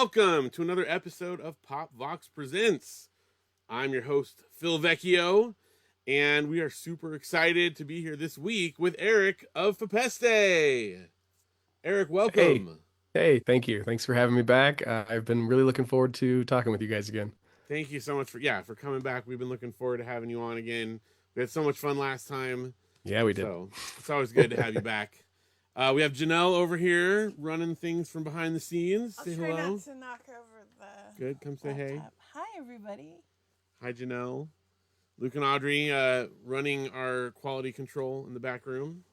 welcome to another episode of pop.vox.presents. I'm your host, Phil Vecchio, and we are super excited to be here this week with Eric of Fepeste. Eric, Hey, welcome. hey, thank you. Thanks for having me back. I've been really looking forward to talking with you guys again. Thank you so much for coming back. We've been looking forward to having you on again. We had so much fun last time, Yeah, we did. so it's always good to have you back. We have Janelle over here running things from behind the scenes. I'll Say try hello. not to knock over the Good. Come say hey. laptop. Hi, everybody. Hi, Janelle. Luke and Audrey running our quality control in the back room.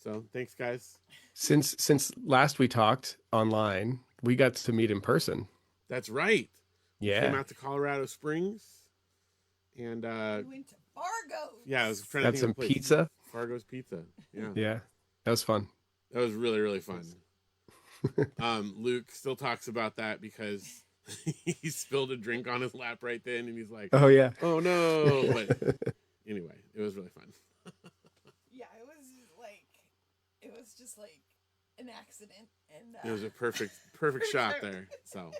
So thanks, guys. Since last we talked online, we got to meet in person. That's right. Came Yeah, out to Colorado Springs, and We went to Fargo's. yeah, I was trying to got think some of the place. pizza. Fargo's Pizza. Yeah, Yeah, that was fun. that was really really fun. Luke still talks about that because he spilled a drink on his lap right then, and he's like, Oh yeah. "Oh no!" But anyway, it was really fun. Yeah, it was just like an accident, and It was a perfect shot there. So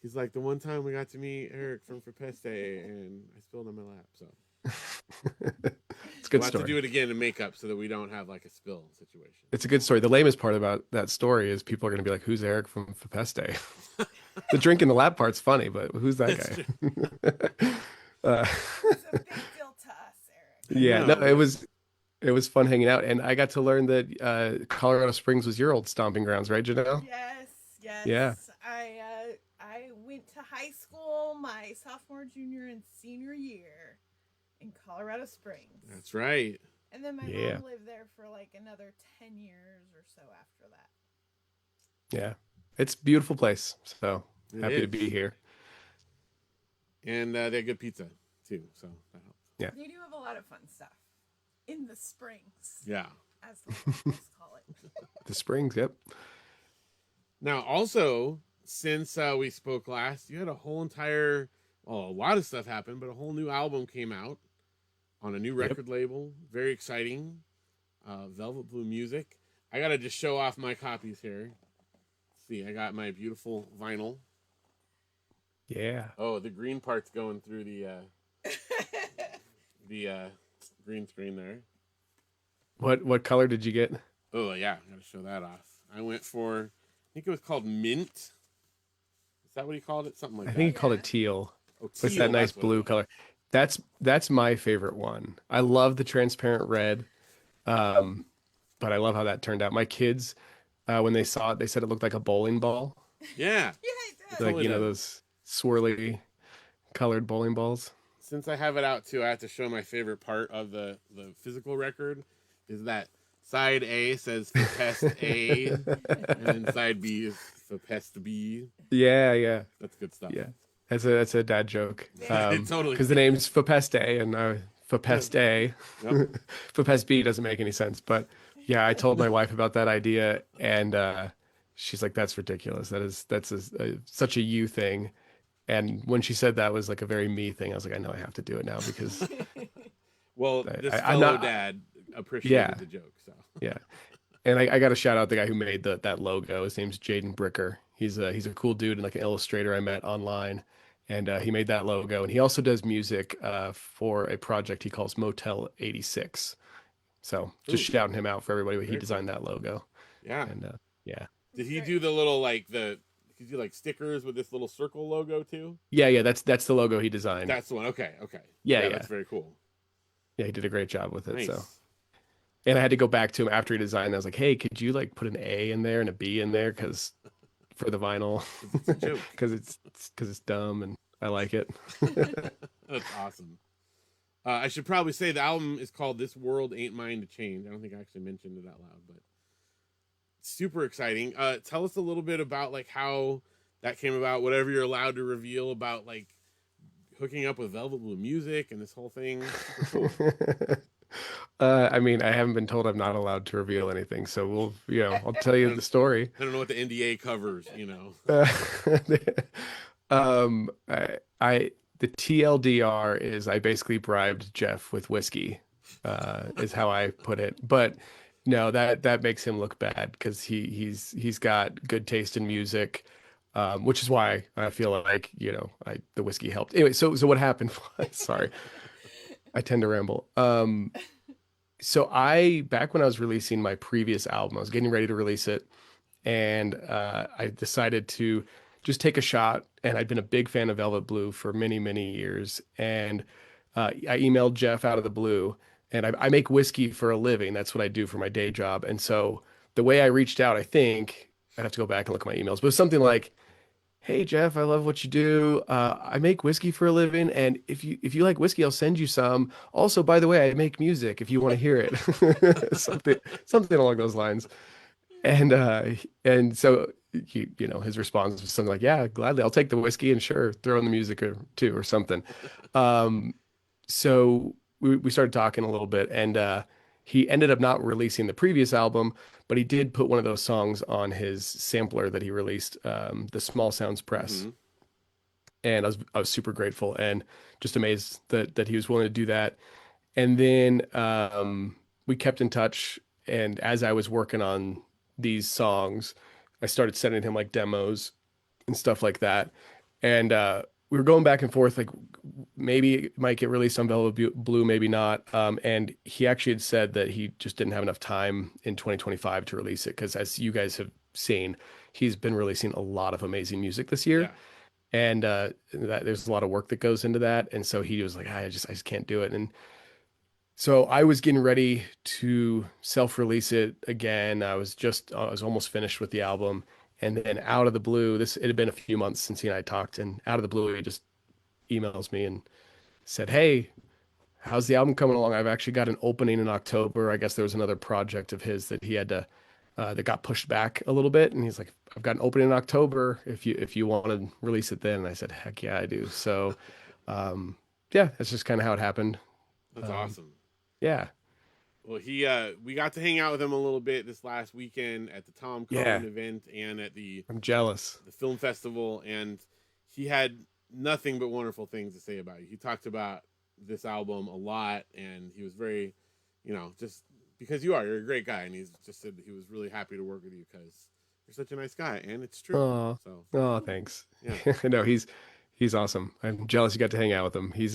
he's like, the one time we got to meet Eric from Fepeste, and I spilled on my lap. So It's a good we'll have to do story. it again in makeup so that we don't have like a spill situation. It's a good story. The lamest part about that story is people are going to be like, "Who's Eric from Fepeste?" The drink in the lap part's funny, but who's that That's true. guy? it's a big deal to us, Eric. Yeah, no, No, it was fun hanging out, and I got to learn that Colorado Springs was your old stomping grounds, right, Janelle? Yes, yes. Yeah. I went to high school my sophomore, junior, and senior year in Colorado Springs, that's right. and then my Yeah. mom lived there for like another 10 years or so after that. Yeah, it's a beautiful place. So It happy to is. be here. And they had good pizza too, so that helps. Yeah. They do have a lot of fun stuff in the springs, Yeah. as the locals call it. The Springs, yep. Now, also, since we spoke last, you had a whole entire, well, a lot of stuff happened, but a whole new album came out on a new record label. Very exciting. Velvet Blue Music. I got to just show off my copies here. Let's see, I got my beautiful vinyl. Yeah. Oh, the green part's going through the green screen there. What color did you get? Oh, yeah, I got to show that off. I went for, I think it was called Mint. Is that what he called it? Something like I that. think you called Yeah. it teal. Oh, It's teal, that nice that's what it blue was. color. That's my favorite one. I love the transparent red. But I love how that turned out. My kids, when they saw it, they said it looked like a bowling ball. Yeah. Yeah, it does. Like, Totally does. those swirly colored bowling balls. Since I have it out too, I have to show my favorite part of the physical record is that side A says Fepest A, and then side B is Fepest B. Yeah, yeah. That's good stuff. Yeah. That's a dad joke. It totally Because the name's Fepeste and Fepeste. Yep. Fepeste B doesn't make any sense. But yeah, I told my wife about that idea, and she's like, "That's ridiculous. That's such a you thing." And when she said that was like a very me thing, I was like, "I know I have to do it now because Well, I, this I'm fellow not." dad appreciated Yeah, the joke. So yeah. And I got to shout out the guy who made that logo. His name's Jaden Bricker. He's a cool dude and like an illustrator I met online, and he made that logo. And he also does music for a project he calls Motel 86. So just Ooh, shouting him out for everybody. He very cool. designed that logo, Yeah. and yeah, Did That's he great. do the little did he do like stickers with this little circle logo too? yeah. That's the logo he designed. That's the one. Okay. Yeah, Yeah, yeah, that's very cool. yeah. He did a great job with it. So, Nice. and I had to go back to him after he designed. I was like, hey, could you like put an A in there and a B in there because for the vinyl, 'Cause it's a joke. because it's dumb and I like it. That's awesome. I should probably say the album is called "This World Ain't Mine to Change." I don't think I actually mentioned it out loud, but super exciting. Tell us a little bit about like how that came about. Whatever you're allowed to reveal about like hooking up with Velvet Blue Music and this whole thing. Super cool. I mean, I haven't been told I'm not allowed to reveal anything, so I'll tell I you don't, the story. I don't know what the NDA covers. You know. Uh, I the TLDR is I basically bribed Jeff with whiskey, is how I put it. But no, that makes him look bad because he's got good taste in music. which is why I feel like, the whiskey helped. Anyway, so what happened? Sorry, I tend to ramble. So back when I was releasing my previous album, I was getting ready to release it, and I decided to just take a shot. And I'd been a big fan of Velvet Blue for many, many years. And I emailed Jeff out of the blue, and I make whiskey for a living. That's what I do for my day job. And so the way I reached out, I think I'd have to go back and look at my emails, but it was something like, "Hey Jeff, I love what you do. I make whiskey for a living, and if you like whiskey, I'll send you some. Also, by the way, I make music if you want to hear it." Something along those lines. And so his response was something like, "Yeah, gladly, I'll take the whiskey and sure, throw in the music or two or something." Um, so we started talking a little bit, and he ended up not releasing the previous album, but he did put one of those songs on his sampler that he released, the Small Sounds Press. Hmm. And I was super grateful and just amazed that he was willing to do that. And then we kept in touch, and as I was working on these songs, I started sending him like demos and stuff like that. And we were going back and forth, like maybe it might get released on Blue, maybe not. And he actually had said that he just didn't have enough time in 2025 to release it because, as you guys have seen, he's been releasing a lot of amazing music this year. Yeah. And there's a lot of work that goes into that. And so he was like, I just can't do it. And so I was getting ready to self-release it again. I was almost finished with the album. And then out of the blue, it had been a few months since he and I talked, and out of the blue, he just emails me and said, "Hey, how's the album coming along? I've actually got an opening in October." I guess there was another project of his that he had to that got pushed back a little bit, and he's like, "I've got an opening in October if you want to release it then." And I said, "Heck yeah, I do." So, yeah, that's just kind of how it happened. That's Um, awesome. yeah, Well, we got to hang out with him a little bit this last weekend at the Tom yeah, Cohen event and at the I'm jealous. film festival, and he had nothing but wonderful things to say about you. He talked about this album a lot, and he was very, just because you're a great guy, and he's just said that he was really happy to work with you because you're such a nice guy, and it's true. Oh, So oh, thanks. yeah, No, he's awesome. I'm jealous you got to hang out with him. He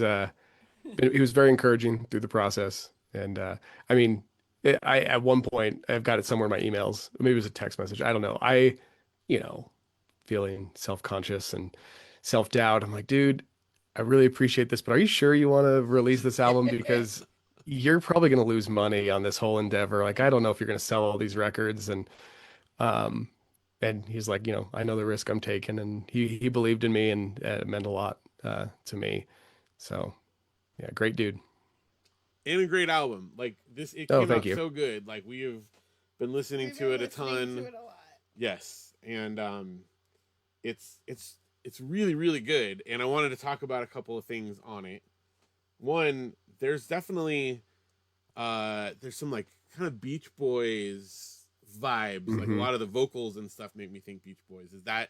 was very encouraging through the process. And I mean, I at one point I've got it somewhere in my emails. Maybe it was a text message. I don't know. You know, feeling self-conscious and self-doubt. I'm like, dude, I really appreciate this, but are you sure you want to release this album? Because you're probably going to lose money on this whole endeavor. Like, I don't know if you're going to sell all these records. Um, and he's like, I know the risk I'm taking, and he believed in me, and it meant a lot to me. So, yeah, great dude. and a great album. Like this, it Oh, came thank out you. so good. Like we have been listening We've to been it a listening to ton. it a lot. Yes, and it's really really good. And I wanted to talk about a couple of things on it. One, there's definitely there's some like kind of Beach Boys vibes. Like a Hmm. lot of the vocals and stuff make me think Beach Boys. Is that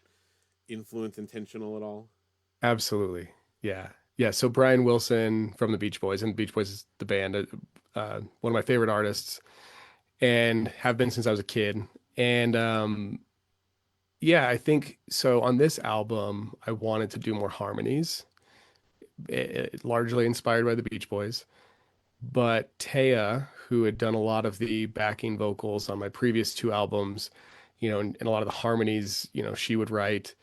influence intentional at all? Absolutely. Yeah. Yeah. So Brian Wilson from the Beach Boys, and Beach Boys is the band, one of my favorite artists, and have been since I was a kid. And yeah, I think so. On this album, I wanted to do more harmonies, largely inspired by the Beach Boys. But Taya, who had done a lot of the backing vocals on my previous two albums, and a lot of the harmonies, she would write.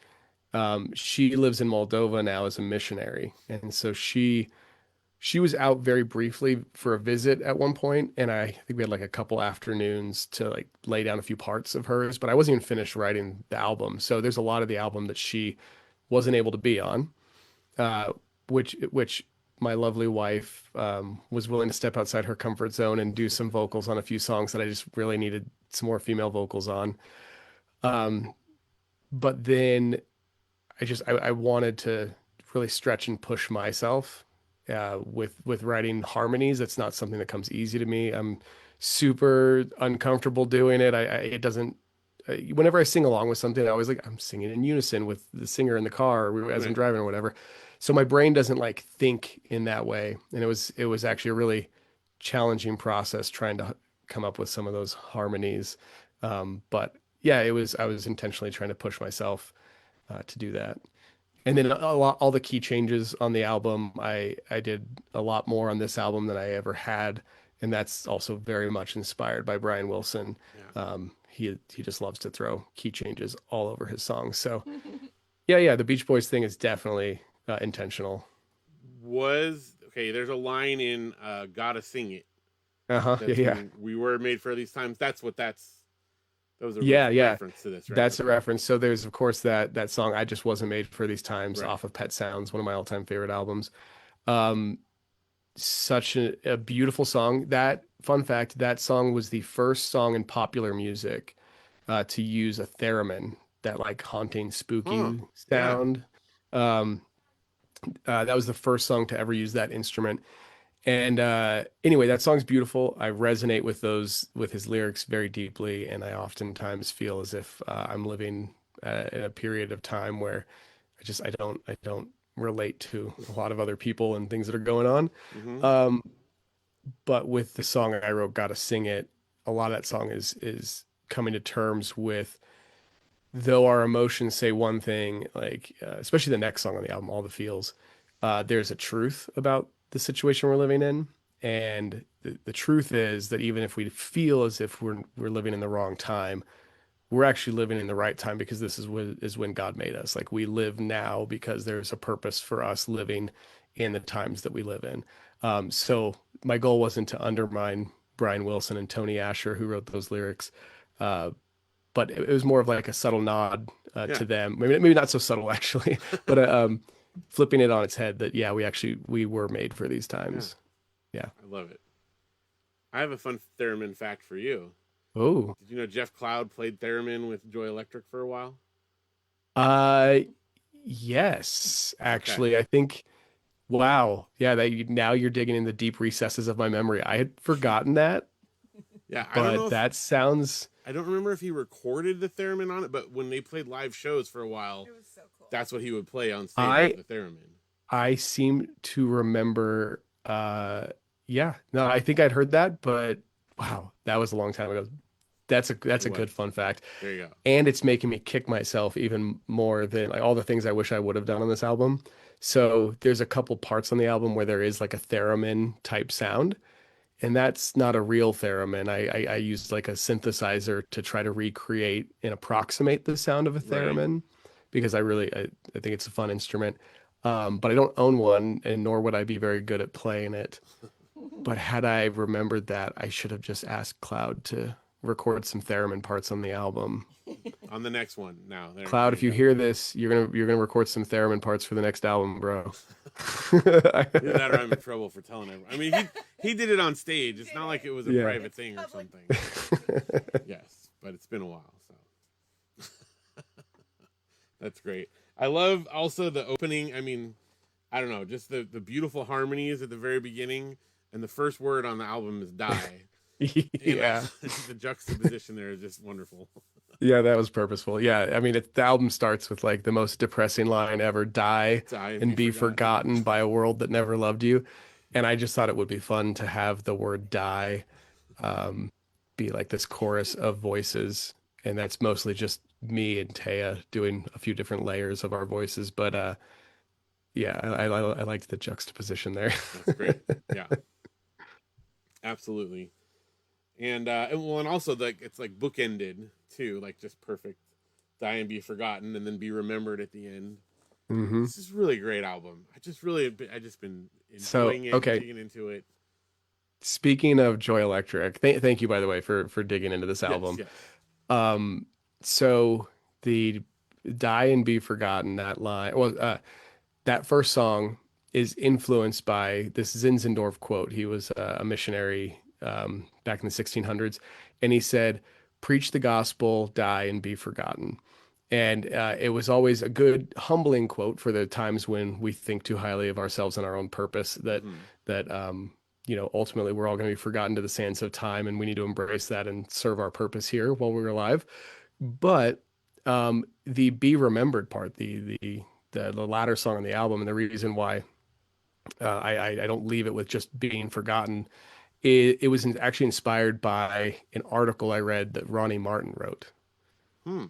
She lives in Moldova now as a missionary, and so she was out very briefly for a visit at one point, and I think we had like a couple afternoons to like lay down a few parts of hers, but I wasn't even finished writing the album. So there's a lot of the album that she wasn't able to be on, uh, which my lovely wife was willing to step outside her comfort zone and do some vocals on a few songs that I just really needed some more female vocals on. Um, but then I wanted to really stretch and push myself with writing harmonies. It's not something that comes easy to me. I'm super uncomfortable doing it. It doesn't. Whenever I sing along with something, I always like I'm singing in unison with the singer in the car as I'm Right. driving or whatever. So my brain doesn't like think in that way, and it was actually a really challenging process trying to come up with some of those harmonies. But yeah, I was intentionally trying to push myself to do that. And then all the key changes on the album, I did a lot more on this album than I ever had, and that's also very much inspired by Brian Wilson. Yeah. He just loves to throw key changes all over his songs. So yeah, the Beach Boys thing is definitely intentional. Was okay. There's a line in "Gotta Sing It." Uh-huh. That's Yeah. when we were made for these times. That's what that's. That was a Yeah, yeah. reference to this, right? That's a reference. So there's of course that song "I Just Wasn't Made for These Times" Right. off of Pet Sounds, one of my all-time favorite albums. Um, Such a beautiful song. That fun fact, that song was the first song in popular music to use a theremin, that like haunting, Huh. spooky Yeah. sound. Um, that was the first song to ever use that instrument. And anyway, that song's beautiful. I resonate with his lyrics very deeply, and I oftentimes feel as if I'm living in a period of time where I don't relate to a lot of other people and things that are going on. Mm-hmm. But with the song I wrote, "Gotta Sing It," a lot of that song is coming to terms with, though our emotions say one thing, like especially the next song on the album, "All the Feels," there's a truth about the situation we're living in, and the truth is that even if we feel as if we're living in the wrong time, we're actually living in the right time, because this is when God made us. Like, we live now because there's a purpose for us living in the times that we live in. So my goal wasn't to undermine Brian Wilson and Tony Asher, who wrote those lyrics, uh, but it was more of like a subtle nod Yeah. to them. Maybe not so subtle actually, but flipping it on its head, that yeah, we were made for these times. Yeah. I love it. I have a fun theremin fact for you. Oh. Did you know Jeff Cloud played theremin with Joy Electric for a while? Uh, yes, actually, I think. Wow. Yeah, now you're digging in the deep recesses of my memory. I had forgotten that, Yeah, I don't know but if that sounds. I don't remember if he recorded the theremin on it, but when they played live shows for a while, It was so cool. that's what he would play on stage I with the theremin. I seem to remember. Yeah, no, I think I'd heard that, but wow, that was a long time ago. That's a It good was. fun fact, There you go. and it's making me kick myself even more than like all the things I wish I would have done on this album. So there's a couple parts on the album where there is like a theremin type sound, and that's not a real theremin. I used like a synthesizer to try to recreate and approximate the sound of a Right. theremin, because I think it's a fun instrument. But I don't own one, and nor would I be very good at playing it. But had I remembered that, I should have just asked Cloud to record some theremin parts on the album. On the next one now. Cloud, if you hear this, you're gonna record some theremin parts for the next album, bro. Either that or I'm in trouble for telling everyone. I mean, he did it on stage. It's not like it was a Yeah. private thing or something. Yes, but it's been a while, so that's great. I love also the opening. I mean, I don't know, just the beautiful harmonies at the very beginning, and the first word on the album is "die." Yeah. The juxtaposition there is just wonderful. Yeah, that was purposeful. Yeah, I mean, the album starts with like the most depressing line ever: "Die Die and be forgotten by a world that never loved you." And I just thought it would be fun to have the word "die" be like this chorus of voices, and that's mostly just me and Taya doing a few different layers of our voices. But yeah, I liked the juxtaposition there. That's great. Yeah, absolutely. And also like it's like bookended too, like just perfect. Die and be forgotten, and then be remembered at the end. Hmm. This is really a great album. I just been So, enjoying it, okay. digging into it. Speaking of Joy Electric, thank you, by the way, for digging into this Yes, album. yes. So the "Die and Be Forgotten," that line, well, that first song is influenced by this Zinzendorf quote. He was a missionary back in the 1600s, and he said, "Preach the gospel, die and be forgotten." And it was always a good, humbling quote for the times when we think too highly of ourselves and our own purpose. That ultimately we're all going to be forgotten to the sands of time, and we need to embrace that and serve our purpose here while we're alive. But the "Be Remembered" part, the latter song on the album, and the reason why I don't leave it with just being forgotten, it was actually inspired by an article I read that Ronnie Martin wrote. Hmm.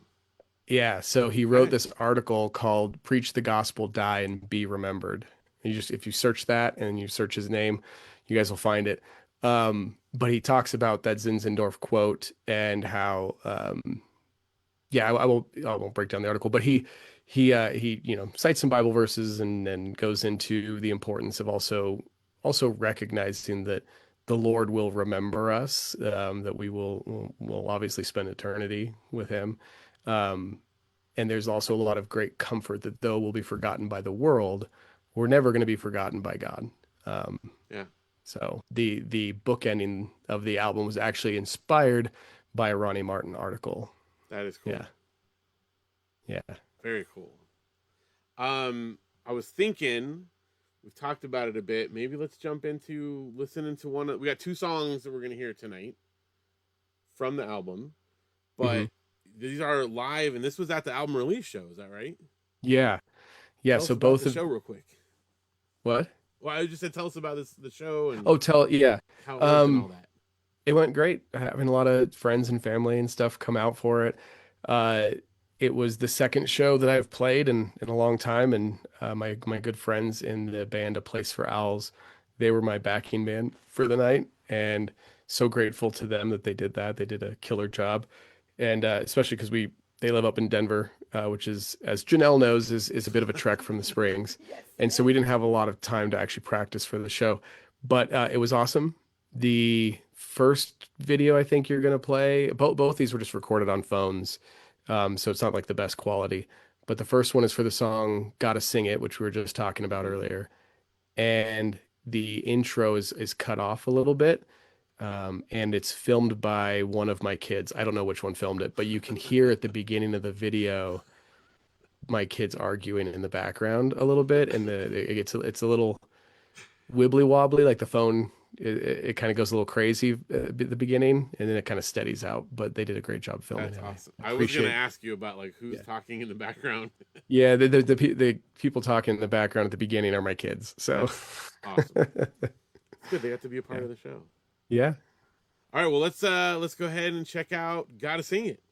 Yeah, so he wrote this article called "Preach the Gospel, Die and Be Remembered." You just if you search that and you search his name, you guys will find it. But he talks about that Zinzendorf quote and how yeah, I won't break down the article, but he cites some Bible verses and then goes into the importance of also recognizing that the Lord will remember us, that we will obviously spend eternity with him. Um, and there's also a lot of great comfort that though we'll be forgotten by the world, we're never going to be forgotten by God. Um, Yeah. so the book ending of the album was actually inspired by a Ronnie Martin article. That is cool. Yeah. Yeah. Very cool. I was thinking, we've talked about it a bit. Maybe let's jump into listening to we got 2 songs that we're going to hear tonight from the album, but these are live, and this was at the album release show. Is that right? Yeah. Yeah. Tell So us about both the of show real quick. what? Well, I just said tell us about the show and Yeah. how it went and all that. It went great. Having a lot of friends and family and stuff come out for it. It was the second show that I've played in a long time, and my good friends in the band A Place for Owls, they were my backing band for the night, and so grateful to them that they did that. They did a killer job, and especially because they live up in Denver, which is, as Janelle knows, is a bit of a trek from the Springs, and so we didn't have a lot of time to actually practice for the show, but it was awesome. The first video I think you're gonna play, both these were just recorded on phones. So it's not like the best quality, but the first one is for the song "Gotta Sing It," which we were just talking about earlier. And the intro is cut off a little bit. And it's filmed by one of my kids. I don't know which one filmed it, but you can hear at the beginning of the video, my kids arguing in the background a little bit. And it's a little wibbly wobbly, like the phone, it kind of goes a little crazy at the beginning, and then it kind of steadies out, but they did a great job filming. That's it. awesome. I was going to ask you about like who's talking in the background. Yeah, the people talking in the background at the beginning are my kids. So that's awesome. Good, they have to be a part of the show. Yeah. All right, well let's go ahead and check out "Gotta Sing It."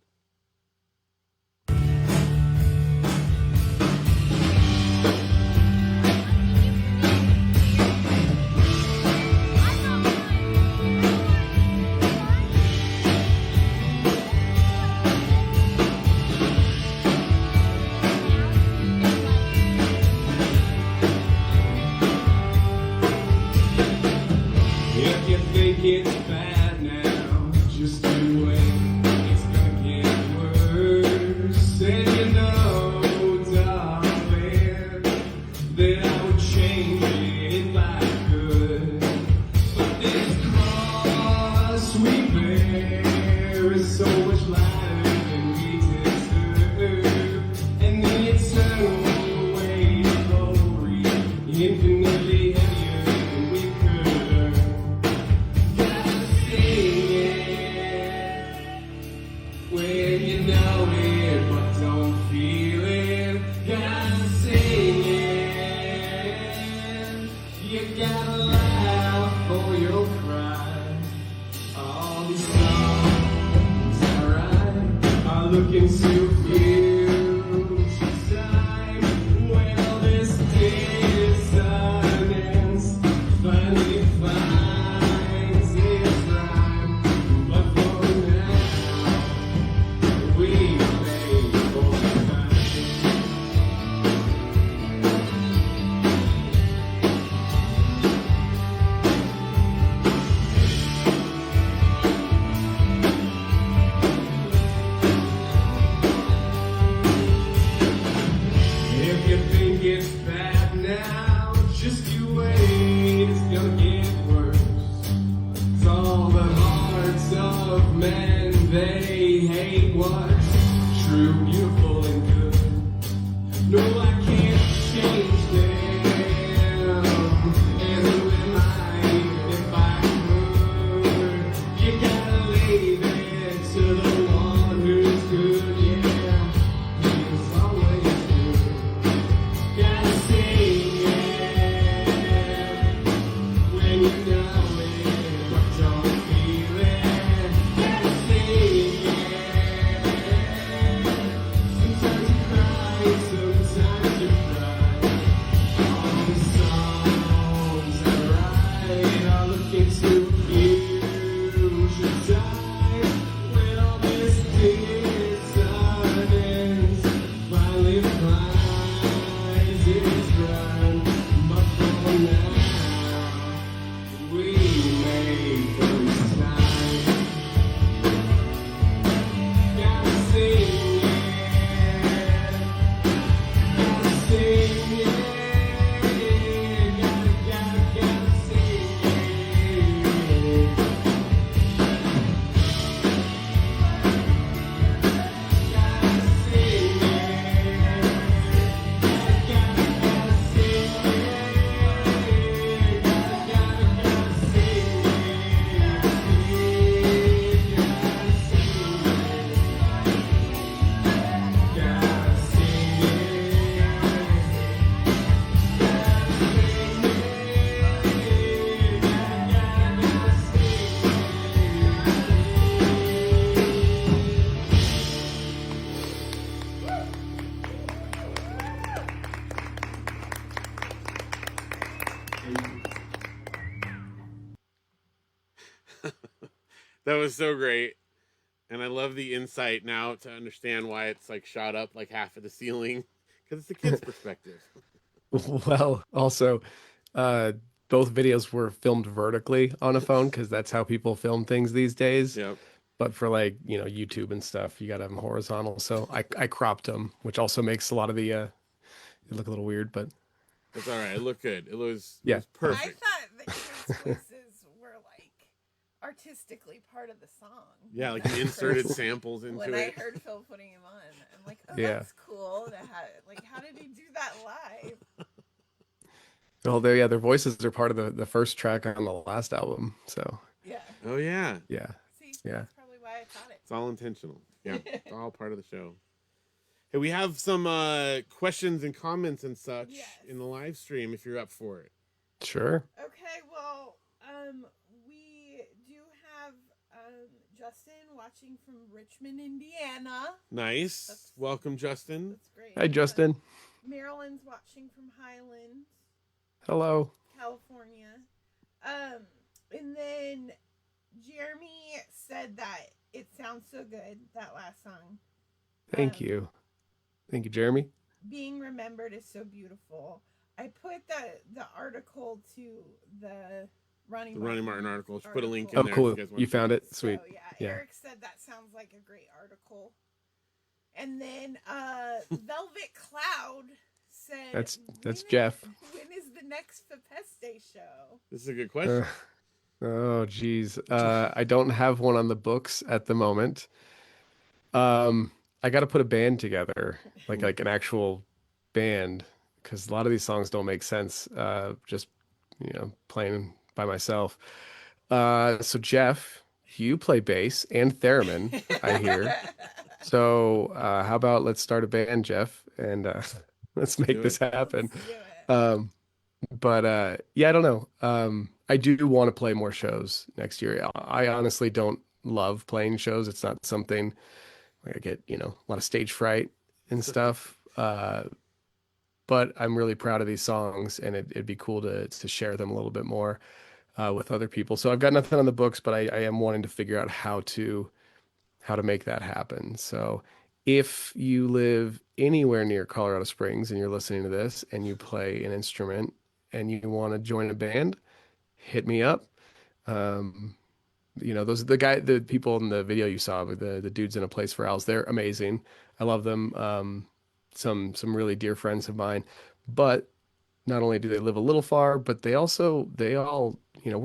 If you think it's bad now, just you wait. It's gonna get worse. And you know, darling, that I would change it if I could. But this cross we bear is so much lighter than we deserve. And the eternal weight of glory, infinitely heavier than we could earn. Gotta sing it when you know it but don't feel it. Gotta sing it. You gotta laugh or you'll cry. All these songs I write are looking to future time. Well, this dissonance finally finds its rhyme. But for now, we play for time. If you think it's bad now, just you wait, it's gonna get worse. It's all the hearts of men, they hate what's true, beautiful, and good. No, I can't change them, and who am I if I could? You gotta leave it to the one who's good, yeah. He's always good. Gotta sing it when you know it, but don't feel it. Gotta sing it That was so great. And I love the insight now to understand why it's like shot up like half of the ceiling because it's the kid's perspective. Well, also, uh, both videos were filmed vertically on a phone because that's how people film things these days. Yep. But for like, YouTube and stuff, you got to have them horizontal. So I cropped them, which also makes a lot of the, it look a little weird, but That's all right. It looked good. It was Yeah. I perfect. thought the kids' voices were like artistically part of the song. Yeah, like When you I inserted first- samples into When it. I heard Phil putting him on, I'm like, oh, Yeah. that's cool. To have, like, how did he do that live? well, their voices are part of the first track on the last album. So Yeah. Oh yeah, yeah. See, Yeah. that's probably why I thought it. it's all intentional. Yeah, it's all part of the show. Hey, we have some questions and comments and such Yes. in the live stream if you're up for it. Sure. Okay, well, we do have Justin watching from Richmond, Indiana. Nice. That's- Welcome, Justin. That's great. Hi, Justin. Marilyn's watching from Highlands, Hello. California. And then Jeremy said that it sounds so good, that last song. Thank you. Thank you, Jeremy. Being remembered is so beautiful. I put the article to the Ronnie The Ronnie Martin article. Just put a link in Oh, there. cool. If you guys want You to found see it. Sweet. So, Yeah. Eric said that sounds like a great article. And then Velvet Cloud said That's "When Jeff. When is the next Fepeste show? This is a good question. Oh, geez. I don't have one on the books at the moment. I got to put a band together, like an actual band, because a lot of these songs don't make sense. Just playing by myself. So Jeff, you play bass and theremin, I hear. So how about let's start a band, Jeff, and let's make do this it. happen. Let's do it. But yeah, I don't know. I do want to play more shows next year. I honestly don't love playing shows. It's not something like I get, a lot of stage fright and stuff. But I'm really proud of these songs, and it'd be cool to share them a little bit more with other people. So I've got nothing on the books, but I am wanting to figure out how to make that happen. So if you live anywhere near Colorado Springs and you're listening to this and you play an instrument and you want to join a band, hit me up. Those the people in the video you saw, the dudes in A Place for Owls, they're amazing. I love them. Some really dear friends of mine, but not only do they live a little far, but they all, we're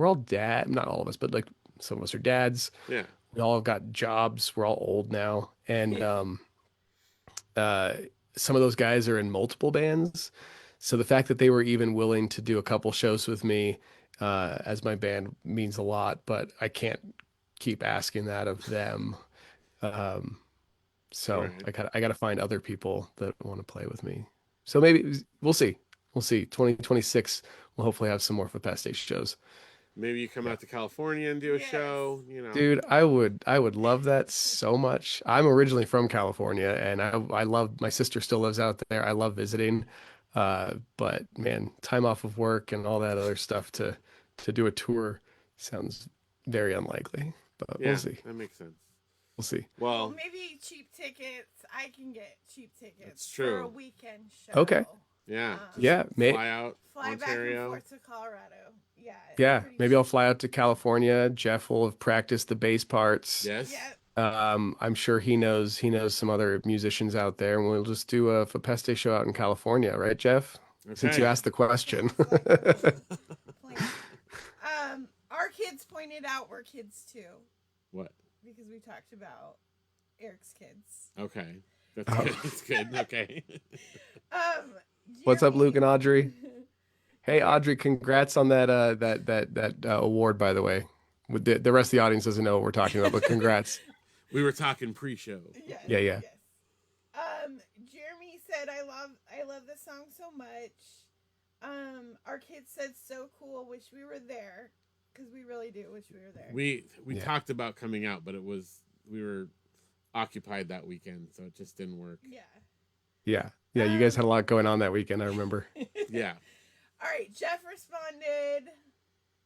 all not all of us, but like some of us are dads. Yeah. We all have got jobs. We're all old now. And some of those guys are in multiple bands. So the fact that they were even willing to do a couple shows with me as my band means a lot, but I can't keep asking that of them. So Right. I got to find other people that want to play with me. So maybe we'll see. 2026, we'll hopefully have some more Fepeste shows. Maybe you come out to California and do a Yes. show. Dude, I would love that so much. I'm originally from California, and I love, my sister still lives out there. I love visiting. But man, time off of work and all that other stuff to do a tour sounds very unlikely. But Yeah, we'll see. that makes sense. We'll see. Well, Maybe cheap tickets. I can get cheap tickets That's for true. a weekend show. Okay. yeah. Yeah, Fly out Fly back and Ontario. forth to Colorado. Yeah. it's Yeah, pretty maybe I'll cheap. fly out to California. Jeff will have practiced the bass parts. Yes. Yeah. I'm sure he knows some other musicians out there, and we'll just do a Fepeste show out in California, right, Jeff? Since you Okay. asked the question. Plan. Our kids pointed out we're kids too, What? because we talked about Eric's kids. Okay. That's Oh. good. That's good. Okay. What's up, Jeremy- Luke and Audrey? Hey, Audrey, congrats on that award, by the way. With the rest of the audience doesn't know what we're talking about, but congrats. We were talking pre-show. Yes, Yeah. Yes. Jeremy said, "I love this song so much." Our kids said, "So cool. Wish we were there," because we really do wish we were there. We Yeah. talked about coming out, but we were occupied that weekend, so it just didn't work. Yeah. Yeah, you guys had a lot going on that weekend, I remember. Yeah. All right. Jeff responded.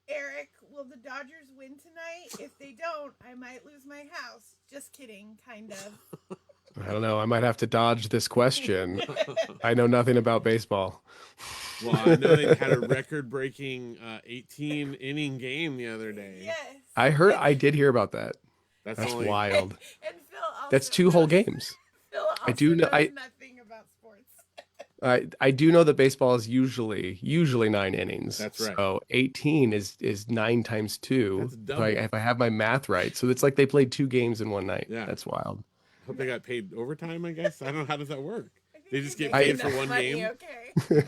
Eric, will the Dodgers win tonight? If they don't, I might lose my house. Just kidding, kind of. I don't know. I might have to dodge this question. I know nothing about baseball. Well, I know they had a record-breaking 18-inning game the other day. Yes. I did hear about that. That's That's only wild. And Phil also That's 2 whole games. Phil also I do know- knows I- nothing about sports. I do know that baseball is usually 9 innings. That's right. So 18 is 9 times 2. That's If double. if I have my math right. So it's like they played 2 games in one night. Yeah. That's wild. Hope they got paid overtime, I guess. I don't know. How does that work? I think They just you're get paid making for one enough money, game?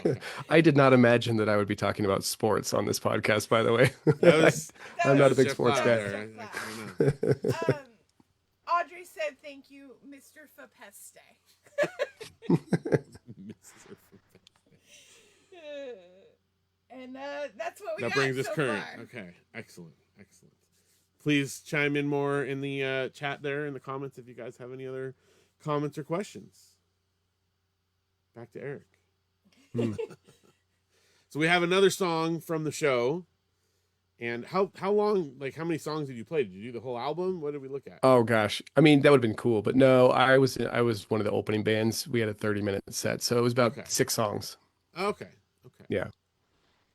Okay. I did not imagine that I would be talking about sports on this podcast, by the way. That was, I'm not a that was big Jeff sports Cloud guy. there. I don't know. Audrey said, "Thank you, Mr. Fepeste." And that's what we That got brings us so current. far. Okay, excellent. Please chime in more in the chat there in the comments if you guys have any other comments or questions. Back to Eric. So we have another song from the show. And how long, like how many songs did you play? Did you do the whole album? What did we look at? Oh gosh. I mean, that would have been cool, but no, I was one of the opening bands. We had a 30-minute set, so it was about Okay. 6 songs. Okay. Yeah.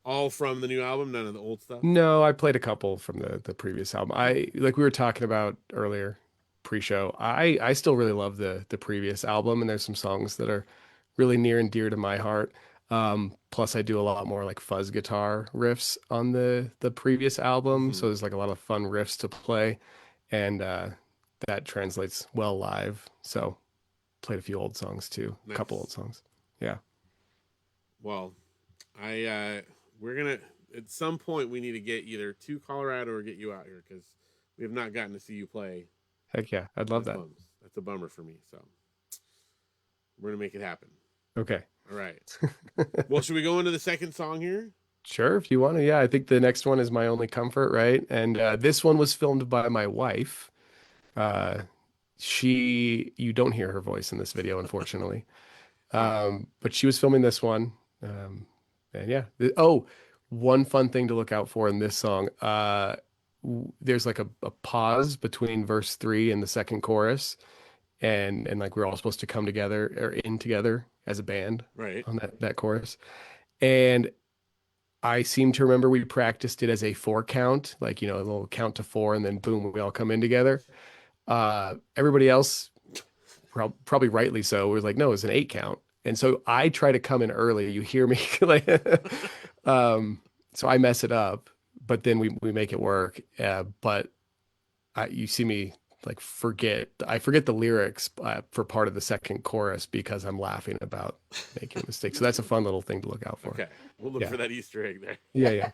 All from the new album, none of the old stuff? No, I played a couple from the previous album. Like we were talking about earlier pre-show. I still really love the previous album, and there's some songs that are really near and dear to my heart. Plus I do a lot more like fuzz guitar riffs on the previous album. Mhm. So there's like a lot of fun riffs to play, and that translates well live. So played a few old songs too, a couple Nice. old songs. Yeah. Well, we're gonna at some point we need to get either to Colorado or get you out here because we have not gotten to see you play. Heck yeah. I'd love that. That's a bummer for me. So we're gonna make it happen. Okay. All right. Well, should we go into the second song here? Sure, if you want to. Yeah, I think the next one is My Only Comfort, right? And this one was filmed by my wife. You don't hear her voice in this video, unfortunately. But she was filming this one. And yeah. One fun thing to look out for in this song. There's like a pause between verse 3 and the second chorus. And like we're all supposed to come together or in together as a band Right. on that chorus. And I seem to remember we practiced it as a 4 count, like, a little count to 4, and then boom, we all come in together. Everybody else, probably rightly so, was like, no, it's an 8 count. And so I try to come in early. You hear me, like, so I mess it up, but then we make it work. But you see me like I forget the lyrics for part of the second chorus because I'm laughing about making a mistake. So that's a fun little thing to look out for. Okay. We'll look Yeah. for that Easter egg there. Yeah.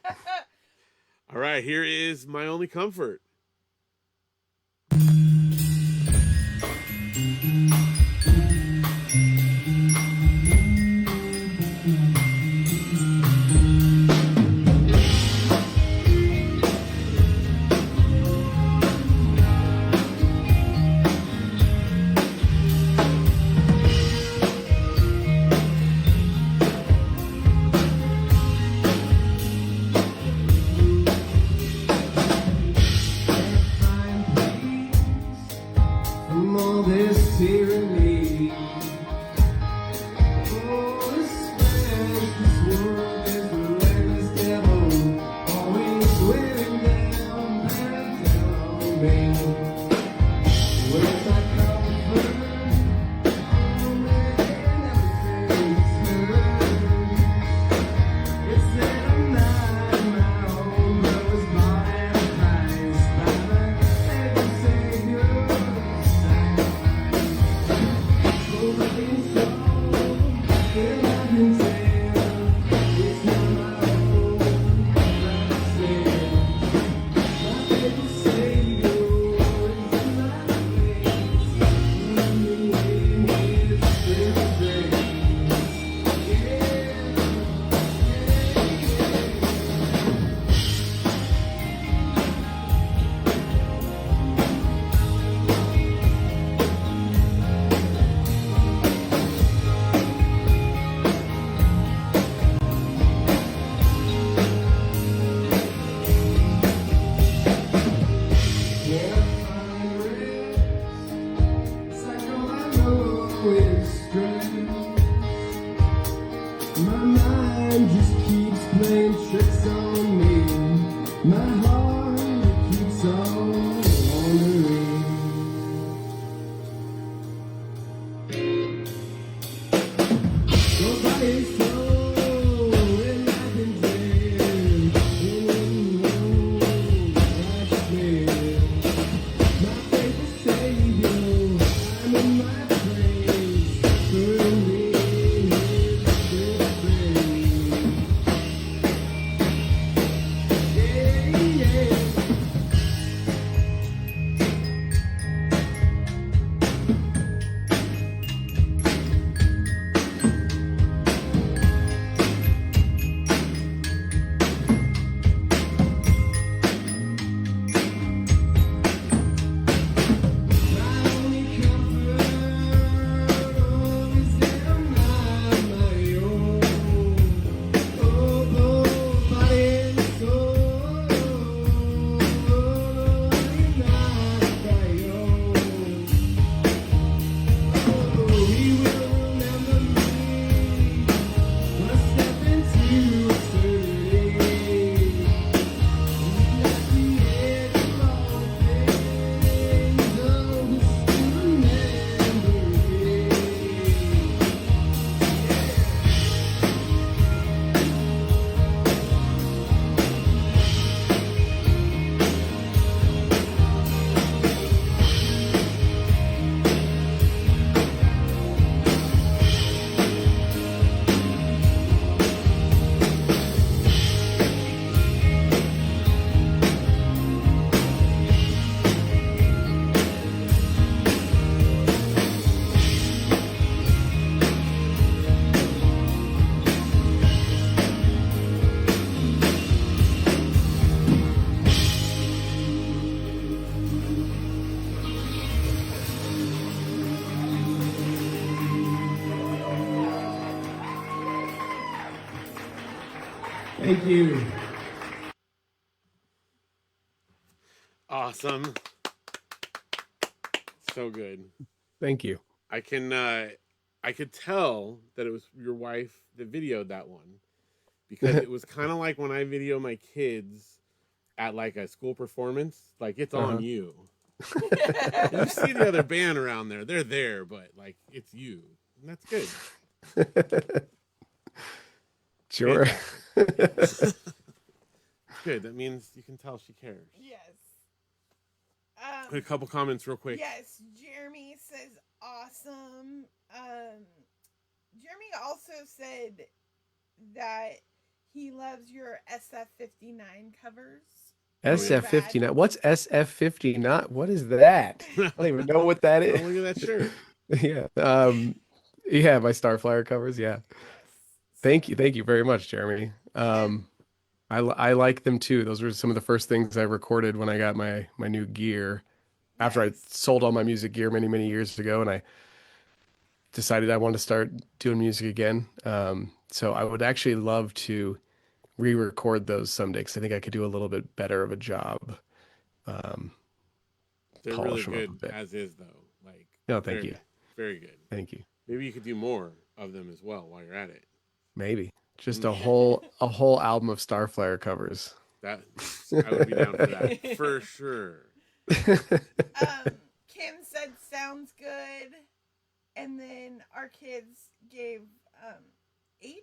All right. Here is My Only Comfort. My mind just keeps playing tricks on me. My heart keeps on wandering. Nobody's soul and life in jail. And like snail. My faithful Savior, I'm in my praise. Burn me in His flame. Yeah, yeah. My only comfort is that I'm not my own. Oh, body and soul, I'm not my own. Oh, He will remember me when I step into eternity. At the edge of all things, oh, just remember me. Thank you. Awesome. So good. Thank you. I could tell that it was your wife that videoed that one because it was kind of like when I video my kids at like a school performance, like it's on you. You see the other band around there, they're there, but like it's you. And that's good. Sure. Good. That means you can tell she cares. Yes. A couple comments real quick. Yes, Jeremy says awesome. Jeremy also said that he loves your SF59 covers. SF59. What's SF59? What is that? I don't even know what that Oh, is. look at that shirt. Yeah. Yeah, my Starflyer covers. Yeah. Thank you very much, Jeremy. I like them too. Those were some of the first things I recorded when I got my new gear after I sold all my music gear many years ago, and I decided I wanted to start doing music again. So I would actually love to re-record those someday because I think I could do a little bit better of a job. They're really polish them up a good bit. as is though. Like No, thank you. Very good. Thank you. Maybe you could do more of them as well while you're at it. Maybe just a whole album of Starflyer covers. That I would be down for that for sure. Kim said sounds good, and then our kids gave 8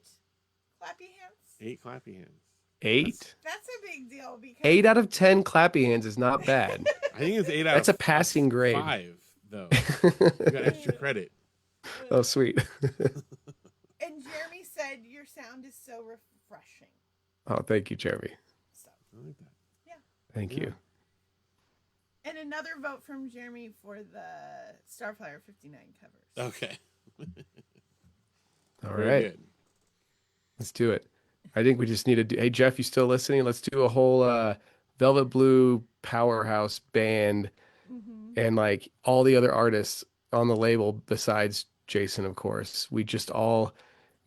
clappy hands. 8 clappy hands. 8? That's a big deal because 8 out of 10 clappy hands is not bad. I think it's 8 out That's of a passing grade. 5 though. You got extra credit. Oh, sweet. And Jeremy said your sound is so refreshing. Oh, thank you, Jeremy. So, I like that. yeah. Thank you. And another vote from Jeremy for the Starflyer 59 covers. Okay. All Very right. good. Let's do it. I think we just need to do. Hey, Jeff, you still listening? Let's do a whole Velvet Blue powerhouse band and like all the other artists on the label besides Jason, of course. We just all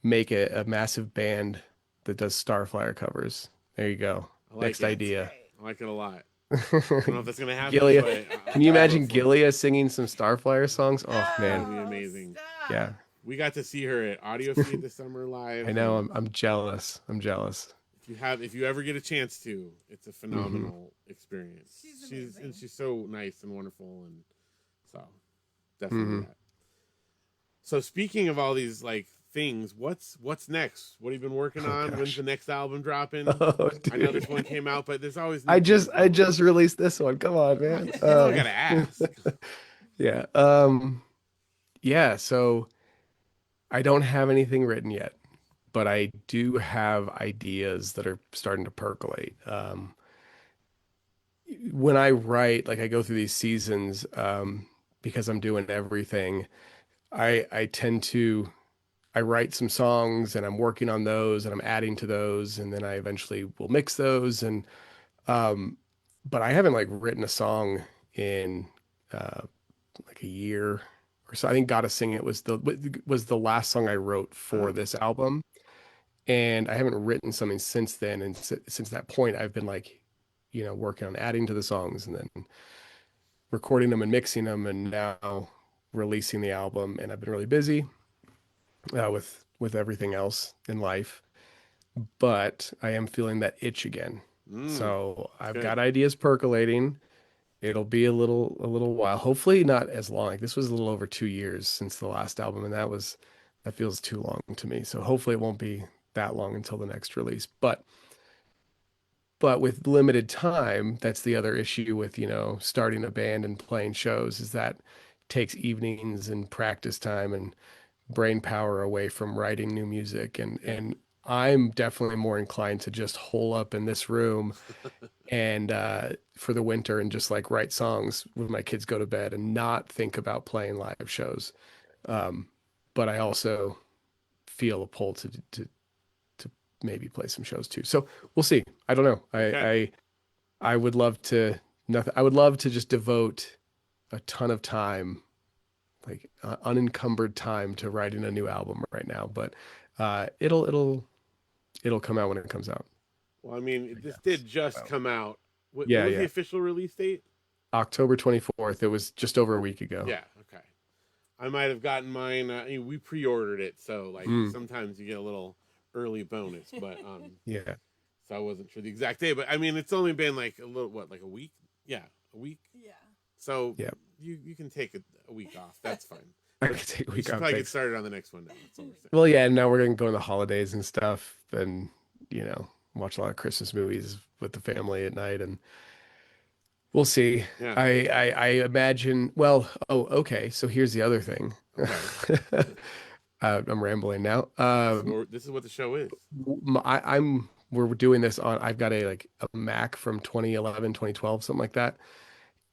make a massive band that does Starflyer covers. There you go. I like Next it. idea. I like it a lot. I don't know if that's gonna happen. Gilia, but can you imagine Gilia singing some Starflyer songs? Oh, man. That'd be amazing. Stop. Yeah. We got to see her at Audio Feed this summer live. I know. I'm jealous. I'm jealous. If you ever get a chance to, it's a phenomenal experience. She's so nice and wonderful, and so definitely that. So speaking of all these like things, what's next? What have you been working on? Gosh. When's the next album dropping? Oh, I know this one came out, but there's always I just released this one. Come on, man. you gotta ask. Yeah. Yeah. So I don't have anything written yet, but I do have ideas that are starting to percolate. When I write, like I go through these seasons, because I'm doing everything, I tend to, I write some songs and I'm working on those and I'm adding to those, and then I eventually will mix those. And, but I haven't like written a song in, like a year or so. I think Gotta Sing It was the last song I wrote for this album. And I haven't written something since then. And since that point, I've been like, working on adding to the songs and then recording them and mixing them and now releasing the album. And I've been really busy with everything else in life. But I am feeling that itch again. So I've got ideas percolating. It'll be a little while. Hopefully not as long. Like this was a little over 2 years since the last album, and that feels too long to me. So hopefully it won't be that long until the next release. But with limited time, that's the other issue with, starting a band and playing shows, is that takes evenings and practice time and brain power away from writing new music. And I'm definitely more inclined to just hole up in this room and for the winter and just like write songs when my kids go to bed and not think about playing live shows. But I also feel a pull to maybe play some shows too. So we'll see. I don't know. I would love to I would love to just devote a ton of time, like unencumbered time, to writing a new album right now. But it'll come out when it comes out. Well, I mean, this did just come out. What was the official release date? October 24th. It was just over a week ago. Yeah. Okay. I might have gotten mine. We pre-ordered it, so like sometimes you get a little early bonus, but yeah. So I wasn't sure the exact day, but I mean, it's only been like like a week? Yeah, a week. Yeah. So you can take a week off. That's fine. I could take a week off. Probably get started on the next one now. That's all we're saying. Well, yeah, and now we're gonna go to the holidays and stuff, and watch a lot of Christmas movies with the family at night, and we'll see. Yeah. I imagine. Well, okay. So here's the other thing. Okay. I'm rambling now. This is what the show is. We're doing this on. I've got a Mac from 2011, 2012, something like that,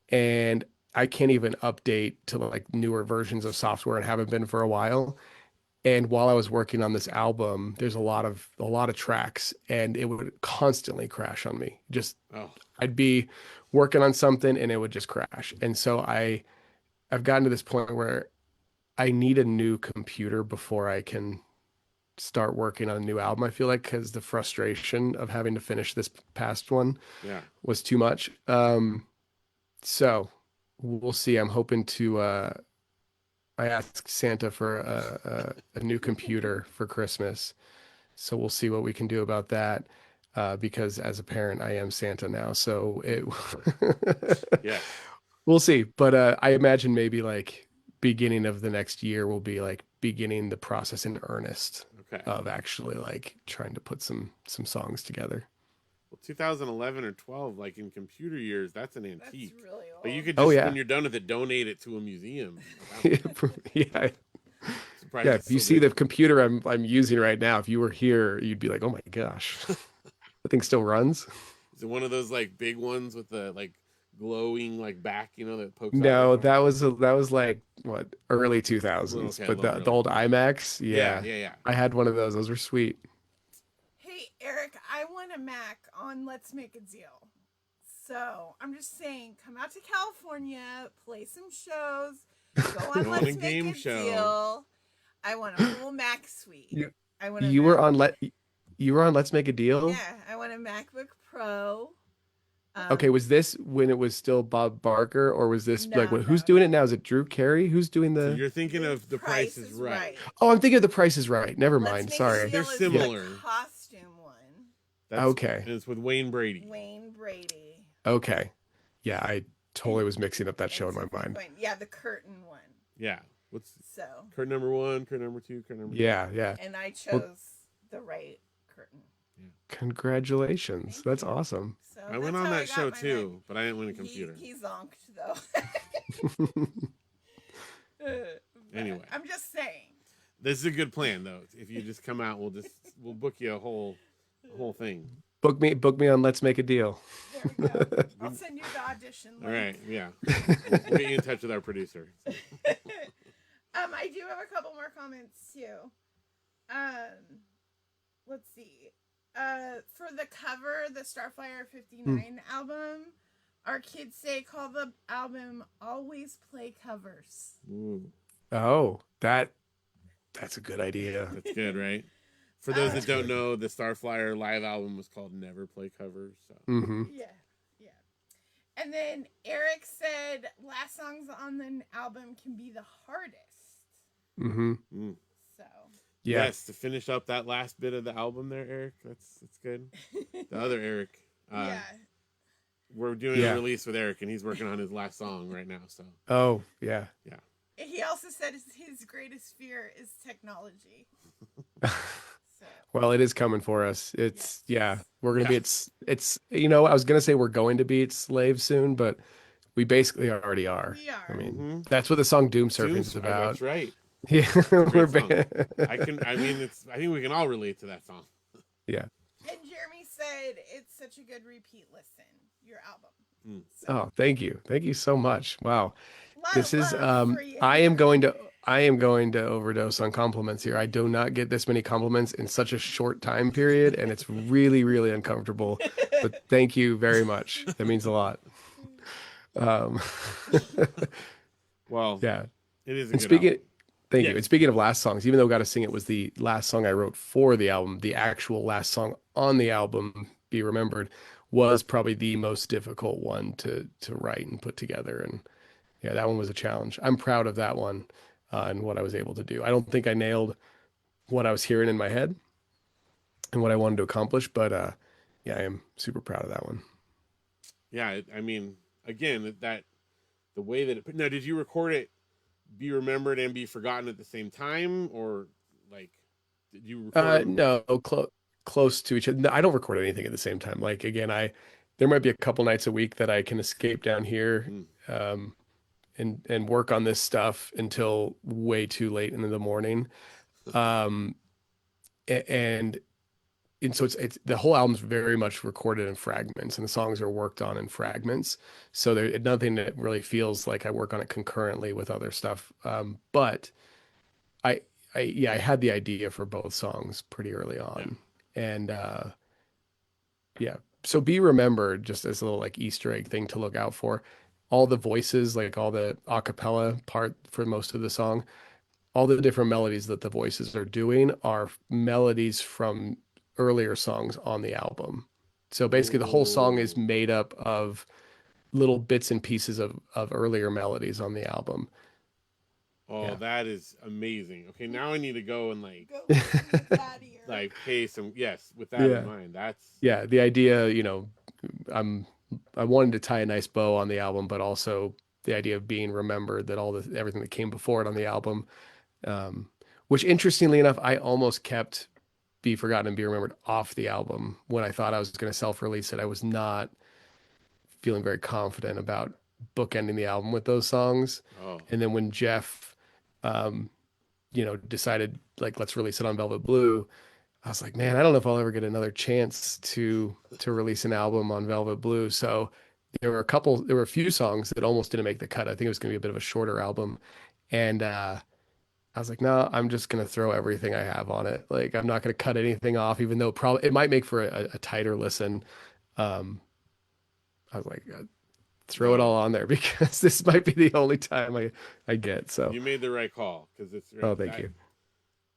and I can't even update to like newer versions of software and haven't been for a while. And while I was working on this album, there's a lot of tracks, and it would constantly crash on me. I'd be working on something and it would just crash. And so I've gotten to this point where I need a new computer before I can start working on a new album. I feel like, because the frustration of having to finish this past one was too much. So we'll see. I'm hoping to, I asked Santa for a new computer for Christmas. So we'll see what we can do about that. Because as a parent, I am Santa now. So we'll see. But I imagine maybe like beginning of the next year will be like beginning the process in earnest of actually like trying to put some songs together. Well, 2011 or 12, like in computer years, that's an antique. That's really old. But you could just, when you're done with it, donate it to a museum. Yeah. If you see the computer I'm using right now, if you were here, you'd be like, oh my gosh, the thing still runs. Is it one of those like big ones with the like glowing like back, that pokes out? No, that was like what, early 2000s, but the old iMacs. Yeah. I had one of those. Those were sweet. Hey, Eric, I want a Mac on Let's Make a Deal. So I'm just saying, come out to California, play some shows, go on Let's Make a Deal. I want a full Mac suite. You were on Let's Make a Deal? Yeah, I want a MacBook Pro. Okay, was this when it was still Bob Barker, or was this No, like no, who's doing no. it now? Is it Drew Carey? Who's doing So the? you're thinking of The Price is Right. Oh, I'm thinking of The Price is Right. Never Let's mind. Make Sorry. a They're Deal is similar. the costume one. That's, Okay. and it's with Wayne Brady. Wayne Brady. Okay. Yeah, I totally was mixing up that show in my Tiffany mind. Coyne. Yeah, the curtain one. Yeah. What's So. curtain number 1, curtain number 2, curtain number Yeah, yeah. And I chose the right curtain. Congratulations. That's you. awesome. So I went that's on how that got show my too, name. but I didn't win a computer. He zonked though. Anyway. I'm just saying. This is a good plan though. If you just come out, we'll book you a whole thing. Book me on Let's Make a Deal. There we go. I'll send you the audition link. All right, yeah. We'll get you in touch with our producer. I do have a couple more comments too. Let's see. For the cover, the Starflyer 59 album, our kids say call the album Always Play Covers. Ooh, Oh, that's a good idea. that's good, right? For those that don't know, the Starflyer live album was called Never Play Covers. So. Mm-hmm. Yeah. And then Eric said last songs on the album can be the hardest. Mm-hmm. So. Yeah. Yes, to finish up that last bit of the album there, Eric. That's good. The other Eric. Yeah. We're doing a release with Eric, and he's working on his last song right now. So. Oh, yeah. Yeah. He also said his greatest fear is technology. Well, it is coming for us. It's we're gonna be it's I was gonna say we're going to be its slave soon, but we basically already are. We are. I mean, that's what the song Doom Surfing is about. That's right. Yeah, Great song. I think we can all relate to that song. Yeah. And Jeremy said it's such a good repeat listen, your album. So, Oh, thank you so much. Wow. This is for you. I am going to overdose on compliments here. I do not get this many compliments in such a short time period, and it's really, really uncomfortable. But thank you very much. That means a lot. Well, yeah. It is a And good speaking album. Thank Yes. you. And speaking of last songs, even though Gotta Sing It was the last song I wrote for the album, the actual last song on the album, Be Remembered, was probably the most difficult one to write and put together. And yeah, that one was a challenge. I'm proud of that one and what I was able to do. I don't think I nailed what I was hearing in my head and what I wanted to accomplish, but yeah, I am super proud of that one. Yeah, I mean, again, that the way that it. Now, did you record it? Be remembered and be forgotten at the same time, or like did you record No, close to each other. No, I don't record anything at the same time. Like again, there might be a couple nights a week that I can escape down here and work on this stuff until way too late in the morning. And so it's the whole album's very much recorded in fragments, and the songs are worked on in fragments. So there's nothing that really feels like I work on it concurrently with other stuff. But I had the idea for both songs pretty early on, and so Be Remembered, just as a little like Easter egg thing to look out for. All the voices, like all the a cappella part for most of the song, all the different melodies that the voices are doing are melodies from earlier songs on the album. So basically the whole song is made up of little bits and pieces of earlier melodies on the album. Oh, that is amazing. Okay, now I need to go and like Go listen to that ear. like pay some with that in mind. That's the idea, I wanted to tie a nice bow on the album, but also the idea of being remembered, that everything that came before it on the album, which interestingly enough, I almost kept Be Forgotten and Be Remembered off the album when I thought I was going to self-release it. I was not feeling very confident about bookending the album with those songs. Oh. And then when Jeff, decided like, let's release it on Velvet Blue, I was like, man, I don't know if I'll ever get another chance to release an album on Velvet Blue. So there were a few songs that almost didn't make the cut. I think it was going to be a bit of a shorter album. And, I was like, no, I'm just going to throw everything I have on it. Like, I'm not going to cut anything off, even though probably it might make for a tighter listen. I was like, throw it all on there because this might be the only time I get. So you made the right call, because it's thank you.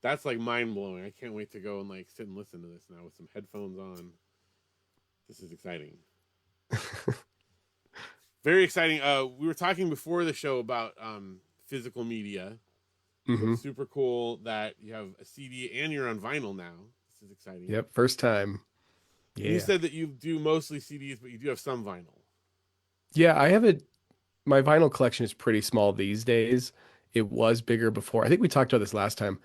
That's like mind blowing. I can't wait to go and like sit and listen to this now with some headphones on. This is exciting. Very exciting. We were talking before the show about physical media. So it's super cool that you have a CD and you're on vinyl now. This is exciting. Yep, first time. Yeah. You said that you do mostly CDs, but you do have some vinyl. Yeah, my vinyl collection is pretty small these days. It was bigger before. I think we talked about this last time.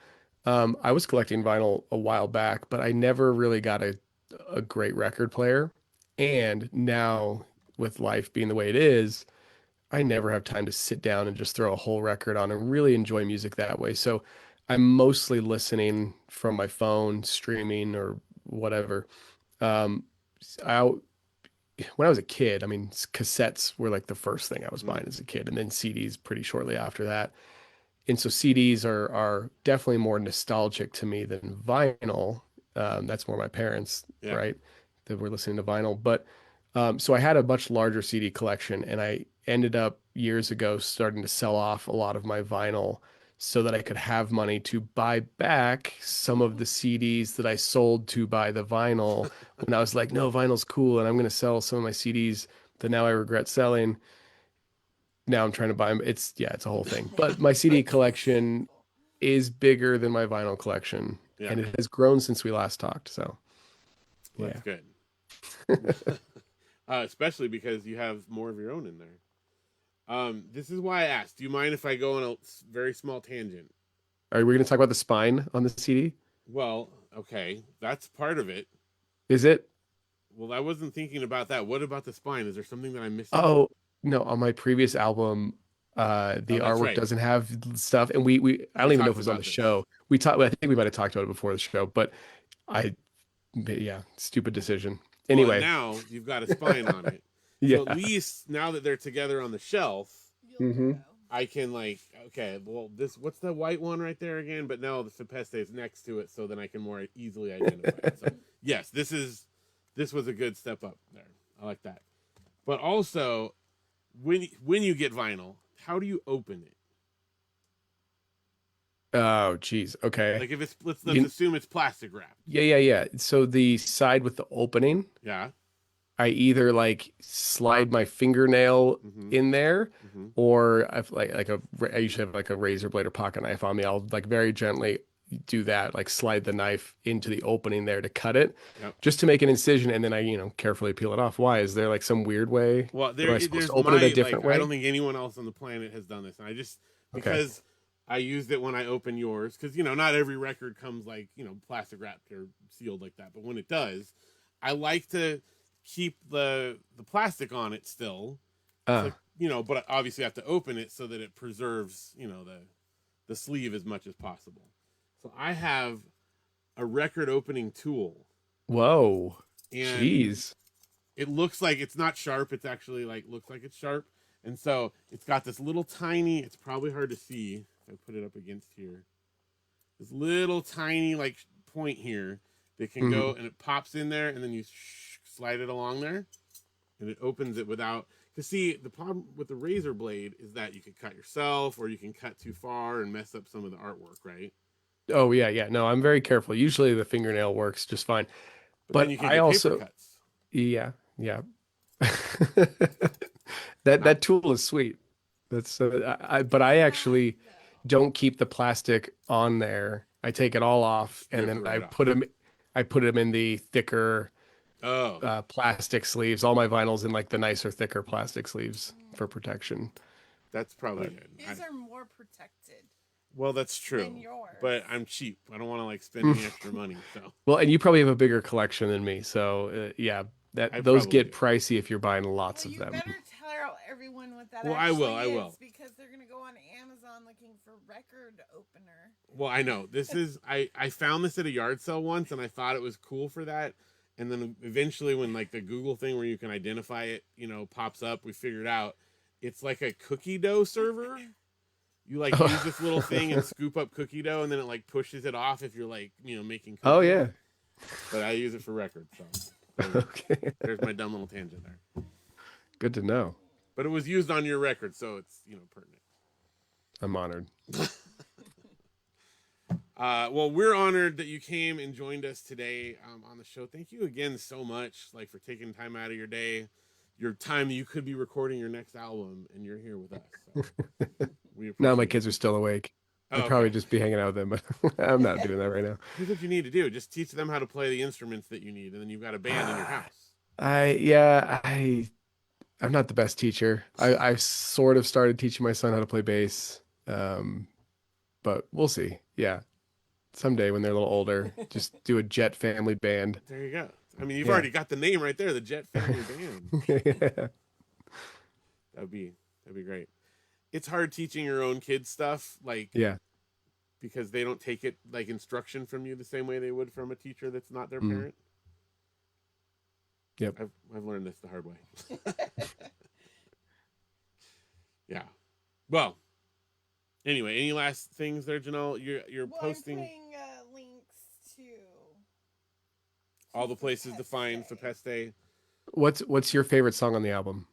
I was collecting vinyl a while back, but I never really got a great record player. And now with life being the way it is, I never have time to sit down and just throw a whole record on and really enjoy music that way. So I'm mostly listening from my phone, streaming or whatever. Um, I when I was a kid, I mean, cassettes were like the first thing I was buying as a kid, and then CDs pretty shortly after that. And so CDs are definitely more nostalgic to me than vinyl. That's more my parents, Yeah. right? That were listening to vinyl. But so I had a much larger CD collection, and I ended up years ago starting to sell off a lot of my vinyl so that I could have money to buy back some of the CDs that I sold to buy the vinyl when I was like, no, vinyl's cool, and I'm going to sell some of my CDs that now I regret selling. Now I'm trying to buy them. It's a whole thing. But my CD collection is bigger than my vinyl collection, Yeah. and it has grown since we last talked. So, Well, yeah. that's good. Especially because you have more of your own in there. This is why I asked. Do you mind if I go on a very small tangent? Are we going to talk about the spine on the CD? Well, okay, that's part of it. Is it? Well, I wasn't thinking about that. What about the spine? Is there something that I'm missing? Oh, no, on my previous album, the that's artwork right. doesn't have stuff, and we I don't even know if it was on talked the about show. We talked. I think we might have talked about it before the show, but stupid decision. Well, Anyway, now you've got a spine on it. yeah. So at least now that they're together on the shelf, Mhm. I can okay, well, what's the white one right there again? But no, the Fepeste is next to it, so then I can more easily identify it. So yes, this was a good step up there. I like that. But also, when you get vinyl, how do you open it? Oh, geez. Okay. Like if it's let's assume it's plastic wrapped. Yeah. So the side with the opening, Yeah. I either like slide my fingernail in there, or I usually have like a razor blade or pocket knife on me. I'll like very gently do that, like slide the knife into the opening there to cut it, just to make an incision, and then I carefully peel it off. Why? Is there like some weird way? Well, am I supposed there's to open it a different way? I don't think anyone else on the planet has done this, and I just because I used it when I opened yours, because not every record comes like plastic wrapped or sealed like that, but when it does, I like to keep the plastic on it still, but obviously I have to open it so that it preserves the sleeve as much as possible. So I have a record opening tool. Whoa. And jeez. It looks like it's not sharp. It's actually looks like it's sharp. And so it's got this little tiny, it's probably hard to see if I put it up against here. This little tiny point here that can go and it pops in there, and then you slide it along there and it opens it without, because see, the problem with the razor blade is that you can cut yourself or you can cut too far and mess up some of the artwork, right? Oh yeah. No, I'm very careful. Usually the fingernail works just fine. But then you can I get also, paper cuts. yeah. that tool is sweet. That's but I actually don't keep the plastic on there. I take it all off, and then I put them in the thicker plastic sleeves. All my vinyls in like the nicer, thicker plastic sleeves for protection. That's probably good. These are more protected. Well, that's true. Than yours. But I'm cheap. I don't want to spend any extra money. So. Well, and you probably have a bigger collection than me, so those get pricey if you're buying lots of them. You better tell everyone what that. Well, I will. Because they're gonna go on Amazon looking for record opener. Well, I know this is. I found this at a yard sale once, and I thought it was cool for that. And then eventually, when the Google thing where you can identify it, pops up, we figured out it's like a cookie dough server. You use this little thing and scoop up cookie dough, and then it pushes it off if you're making cookies. Oh yeah. But I use it for records, so okay. There's my dumb little tangent there. Good to know. But it was used on your record, so it's pertinent. I'm honored. Well, we're honored that you came and joined us today on the show. Thank you again so much, for taking time out of your day your time you could be recording your next album, and you're here with us. So we appreciate Now my it. kids are still awake. Oh, I'd probably okay. just be hanging out with them, but I'm not doing that right now. Here's what you need to do: just teach them how to play the instruments that you need, and then you've got a band in your house. I'm not the best teacher. I sort of started teaching my son how to play bass. But we'll see. Yeah. Someday when they're a little older, just do a Jet Family Band. There you go. I mean, you've Yeah. already got the name right there, the Jet Family Band. Yeah. That'd be great. It's hard teaching your own kids stuff, like Yeah. because they don't take it like instruction from you the same way they would from a teacher that's not their Mm. parent. Yep. I've learned this the hard way. Yeah. Well. Anyway, any last things there, Janelle? You're Well, posting I'm putting links to all the places to find Fepeste. Fepeste. What's your favorite song on the album?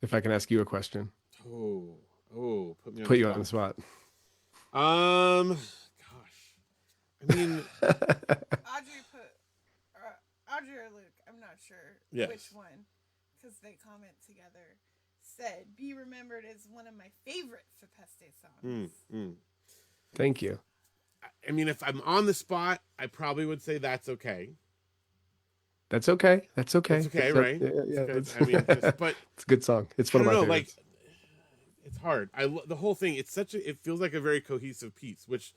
If I can ask you a question. Oh, put me on Put the you spot. on the spot. Gosh, I mean, Audrey or Luke, I'm not sure Yes. which one, because they comment together, said "Be Remembered" is one of my favorite Fepeste songs. Thank you. I mean, if I'm on the spot, I probably would say That's Okay. That's okay. That's okay. That's okay, That's- right? Yeah, It's that's- good. I mean, but it's a good song. It's I one of don't my know, favorites. like, it's hard. The whole thing. It feels like a very cohesive piece, which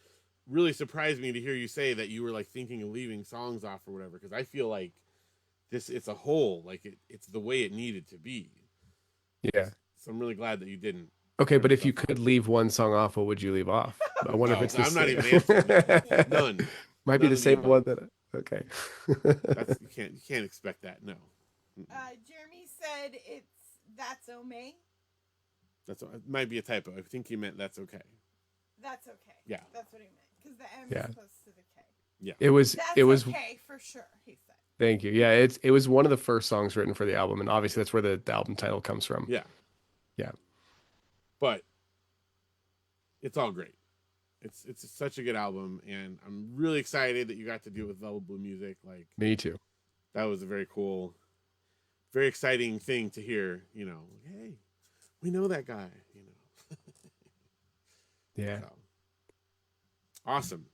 really surprised me to hear you say that you were like thinking of leaving songs off or whatever. Because I feel like it's a whole, like it's the way it needed to be. Yeah. So I'm really glad that you didn't. Okay, but if you could leave one song off, what would you leave off? I wonder if Oh, it's the I'm not same. even answering that. None. Might be None the of the same above. one that. Okay. You can't expect that. No. Jeremy said it's "That's Ome." It might be a typo. I think he meant That's Okay. That's okay. Yeah. That's what he meant, because the M Yeah. is close to the K. Yeah. It was. That's It was. okay for sure, he said. Thank you. Yeah, it was one of the first songs written for the album, and obviously that's where the album title comes from. Yeah. Yeah. But it's all great. It's such a good album, and I'm really excited that you got to do it with Velvet Blue Music. Like, Me too. that was a very cool, very exciting thing to hear. You know, hey, we know that guy. You know. Yeah. So, awesome.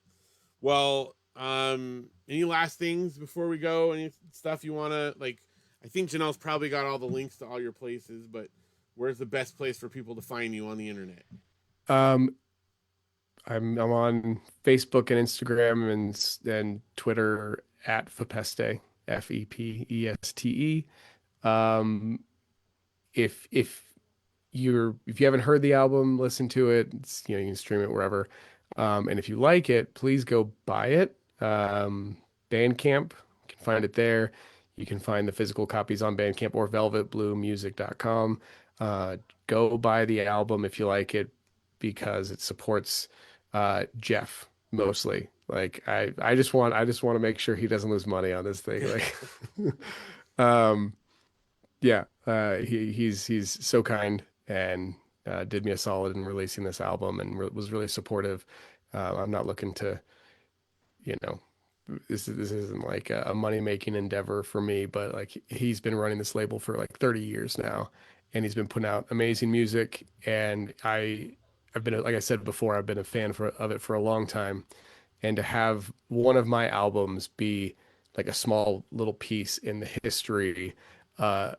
Well, any last things before we go? Any stuff you want to, like? I think Janelle's probably got all the links to all your places, but where's the best place for people to find you on the internet? I'm on Facebook and Instagram and Twitter at Fepeste, Fepeste. If you haven't heard the album, listen to it. It's, you can stream it wherever. And if you like it, please go buy it. Bandcamp, you can find it there. You can find the physical copies on Bandcamp or velvetbluemusic.com. Go buy the album if you like it, because it supports Jeff mostly. Like I just want to make sure he doesn't lose money on this thing. Like, he's so kind and did me a solid in releasing this album and was really supportive. I'm not looking to, this isn't like a money making endeavor for me, but like he's been running this label for like 30 years now, and he's been putting out amazing music. And I've been, like I said before, I've been a fan of it for a long time. And to have one of my albums be like a small little piece in the history of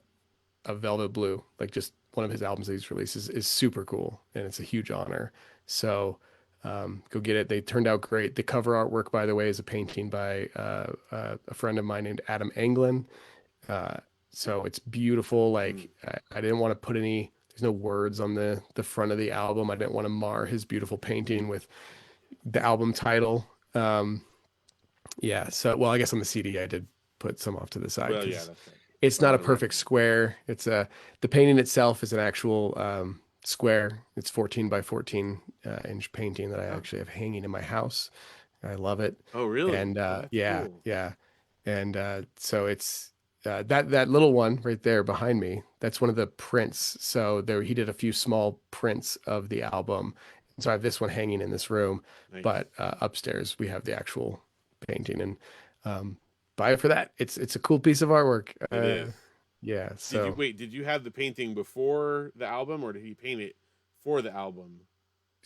Velvet Blue, like just one of his albums that he's released, is super cool. And it's a huge honor. So go get it. They turned out great. The cover artwork, by the way, is a painting by a friend of mine named Adam Anglin. So it's beautiful. Like I didn't want to put there's no words on the front of the album. I didn't want to mar his beautiful painting with the album title. So, well, I guess on the CD I did put some off to the side. Well, yeah, that's right. It's not a perfect square. It's the painting itself is an actual square. It's 14 by 14 inch painting that I actually have hanging in my house. I love it. Oh, really? And That's cool. yeah. And so it's that little one right there behind me. That's one of the prints. So he did a few small prints of the album. So I have this one hanging in this room, Nice. but upstairs we have the actual painting, and buy it for that. It's a cool piece of artwork. It is. Yeah. Did So you wait? Did you have the painting before the album, or did he paint it for the album?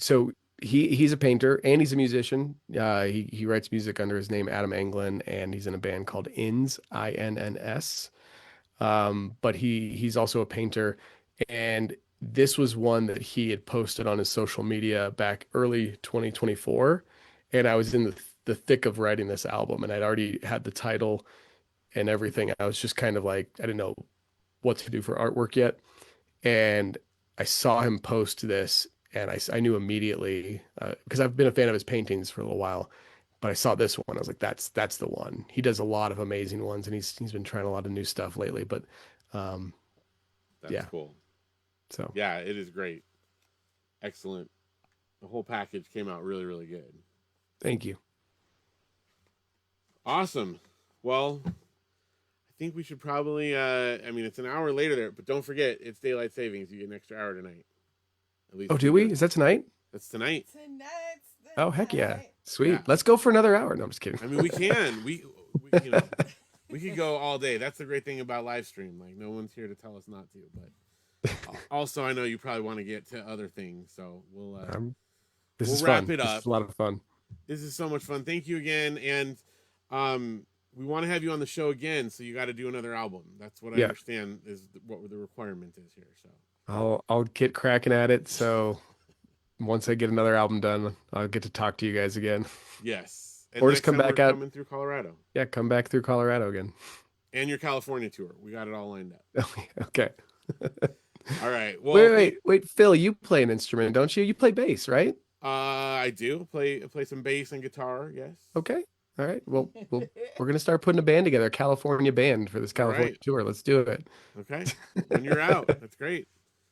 so he's a painter and he's a musician. He writes music under his name Adam Anglin, and he's in a band called Inns, INNS. But he's also a painter, and this was one that he had posted on his social media back early 2024, and I was in the thick of writing this album, and I'd already had the title and everything. I was just kind of like, I didn't know what to do for artwork yet, and I saw him post this, and I knew immediately because I've been a fan of his paintings for a little while. But I saw this one. I was like, that's the one. He does a lot of amazing ones, and he's been trying a lot of new stuff lately. But That's yeah, cool. so Yeah, it is great. Excellent. The whole package came out really, really good. thank you. Awesome. Well, I think we should probably I mean it's an hour later there, but don't forget it's daylight savings. You get an extra hour tonight. At least Oh, do we? Is that tonight? That's tonight. Tonight's the Oh, heck yeah. night. Sweet. Yeah. Let's go for another hour. No, I'm just kidding. I mean we can. We you know we could go all day. That's the great thing about live stream. Like no one's here to tell us not to, but also I know you probably want to get to other things, so we'll This we'll is wrap fun. it up. This is a lot of fun. This is so much fun. Thank you again, and we want to have you on the show again. So you got to do another album. That's what I Yeah. understand is what the requirement is here. So I'll get cracking at it. So once I get another album done, I'll get to talk to you guys again. yes, and Or next just come time back we're out. coming through Colorado Yeah, come back through Colorado again. and your California tour. We got it all lined up. Okay. All right. Well, Wait, Phil, you play an instrument, don't you? You play bass, right? I do play some bass and guitar. Yes. Okay. All right. Well, we're gonna start putting a band together, a California band for this California right. tour. Let's do it. Okay. When you're out, that's great.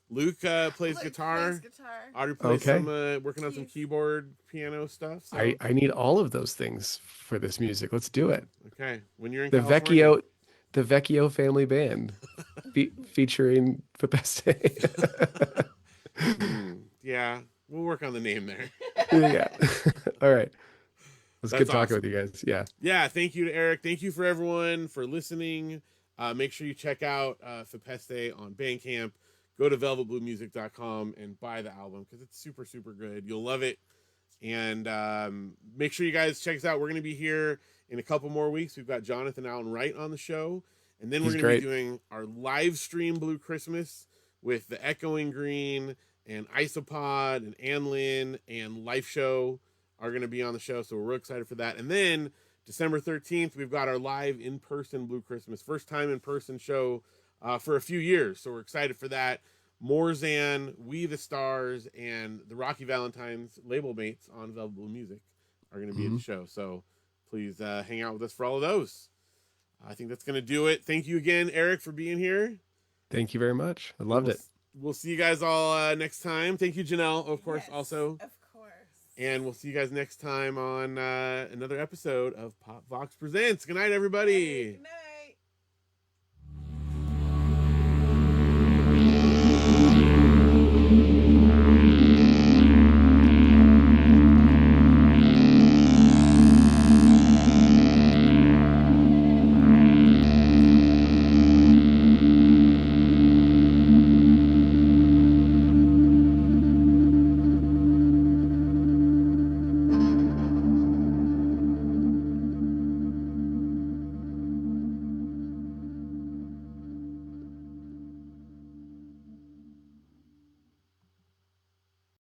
Luke plays Luke guitar. plays guitar. Audrey plays Okay. some working on some Keys. keyboard, piano stuff. So. I need all of those things for this music. Let's do it. Okay. When you're in The California. The Vecchio family band featuring Fepeste. Yeah, we'll work on the name there. Yeah. All right. It's That's good talking awesome. with you guys. Yeah. Yeah, thank you to Eric. Thank you for everyone for listening. Make sure you check out Fepeste on Bandcamp. Go to velvetbluemusic.com and buy the album because it's super, super good. You'll love it. And make sure you guys check us out. We're going to be here in a couple more weeks. We've got Jonathan Allen Wright on the show. And then we're He's going to be great. doing our live stream Blue Christmas with the Echoing Green and Isopod and Ann Lynn and Life Show are going to be on the show. So we're real excited for that. And then December 13th, we've got our live in-person Blue Christmas. First time in-person show for a few years. So we're excited for that. Morzan, We the Stars, and the Rocky Valentine's label mates on Velvet Blue Music are going to be at the show. So please hang out with us for all of those. I think that's going to do it. Thank you again, Eric, for being here. Thank you very much. I loved it. We'll see you guys all next time. Thank you, Janelle, of course, Yes, also. Of course. And we'll see you guys next time on another episode of Pop Vox Presents. Good night, everybody. Good night.